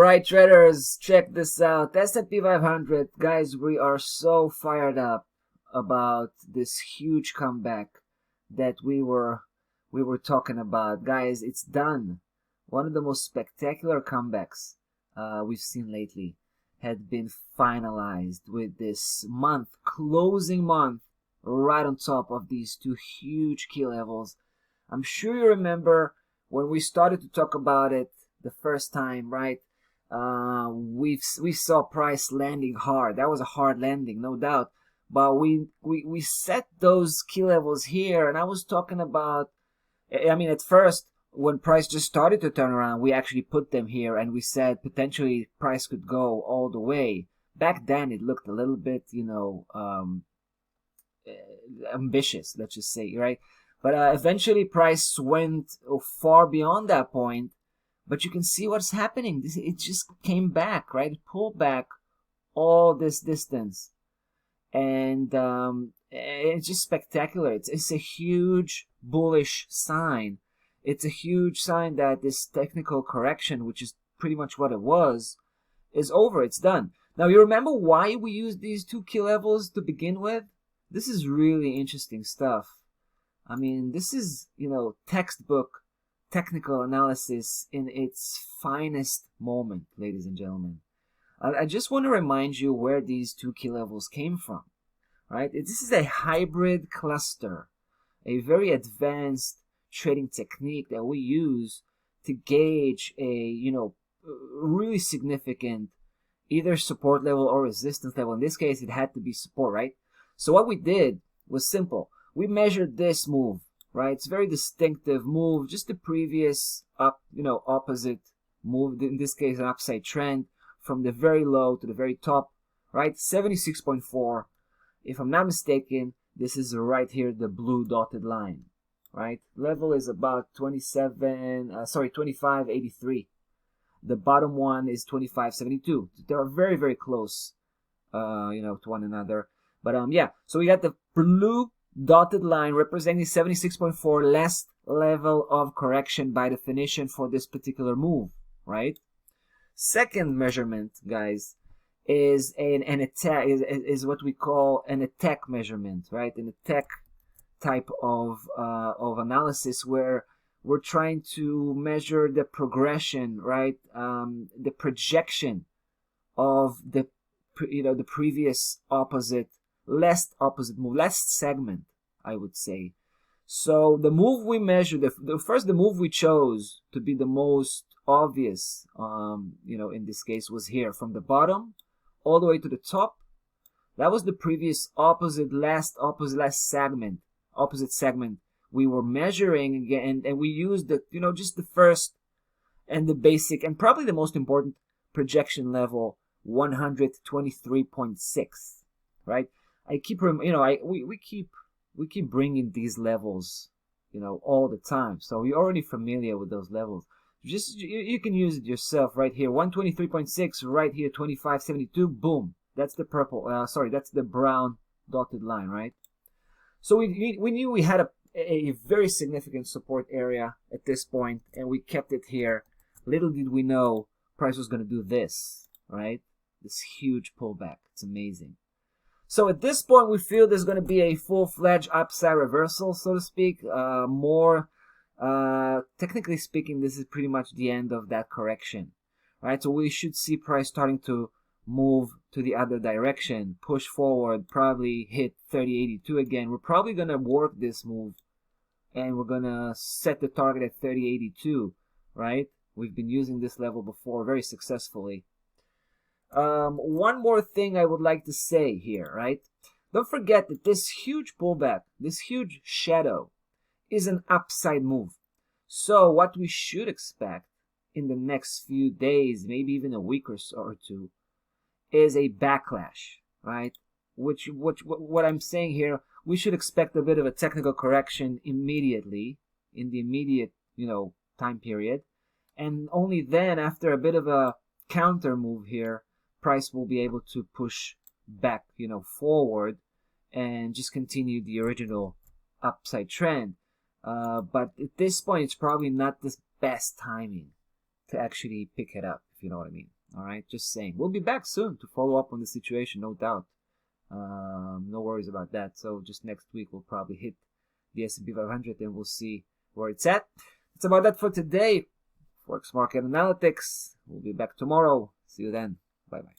Alright, traders, check this out. S&P 500, guys, we are so fired up about this huge comeback that we were talking about. Guys, it's done. One of the most spectacular comebacks we've seen lately had been finalized with this month, closing month, right on top of these two huge key levels. I'm sure you remember when we started to talk about it the first time, right? We saw price landing hard. That was a hard landing, no doubt. But we set those key levels here, and I was talking about. I mean, at first, when price just started to turn around, we actually put them here, and we said potentially price could go all the way. Back then, it looked a little bit, ambitious, let's just say, right? But eventually, price went far beyond that point. But you can see what's happening. It just came back, right? It pulled back all this distance. And it's just spectacular. It's a huge bullish sign. It's a huge sign that this technical correction, which is pretty much what it was, is over. It's done. Now, you remember why we used these two key levels to begin with? This is really interesting stuff. I mean, this is, textbook technical analysis in its finest moment, ladies and gentlemen. I just want to remind you where these two key levels came from, right? This is a hybrid cluster, a very advanced trading technique that we use to gauge a, really significant either support level or resistance level. In this case, it had to be support, right? So what we did was simple. We measured this move, right? It's a very distinctive move, just the previous opposite move, in this case an upside trend from the very low to the very top, right? 76.4. If I'm not mistaken, this is right here, the blue dotted line, right? Level is about 25.83. The bottom one is 25.72. They are very, very close, to one another. But so we got the blue dotted line representing 76.4, last level of correction by definition for this particular move, right? Second measurement, guys, is an attack, is what we call an attack measurement, right? An attack type of analysis where we're trying to measure the progression, right? The projection of the previous last opposite move, last segment, I would say. So the move we measured, the move we chose to be the most obvious, in this case, was here from the bottom all the way to the top. That was the previous last segment we were measuring again, and we used just the first and the basic and probably the most important projection level, 123.6, right? We keep bringing these levels, all the time. So you're already familiar with those levels. Just you can use it yourself right here. 123.6 right here, 25.72. Boom. That's the purple. That's the brown dotted line, right? So we knew we had a very significant support area at this point, and we kept it here. Little did we know price was going to do this, right? This huge pullback. It's amazing. So at this point, we feel there's going to be a full-fledged upside reversal, so to speak. Technically speaking, this is pretty much the end of that correction, right? So we should see price starting to move to the other direction, push forward, probably hit 30.82 again. We're probably going to work this move, and we're going to set the target at 30.82, right? We've been using this level before very successfully. One more thing I would like to say here, right? Don't forget that this huge pullback, this huge shadow, is an upside move. So what we should expect in the next few days, maybe even a week or two, is a backlash, right? What I'm saying here, we should expect a bit of a technical correction immediately, in the immediate, time period. And only then, after a bit of a counter move here, price will be able to push back, forward and just continue the original upside trend. But at this point, it's probably not the best timing to actually pick it up, if you know what I mean. All right, just saying. We'll be back soon to follow up on the situation, no doubt. No worries about that. So just next week we'll probably hit the S&P 500 and we'll see where it's at. That's about that for today. Forex Market Analytics. We'll be back tomorrow. See you then. Bye-bye.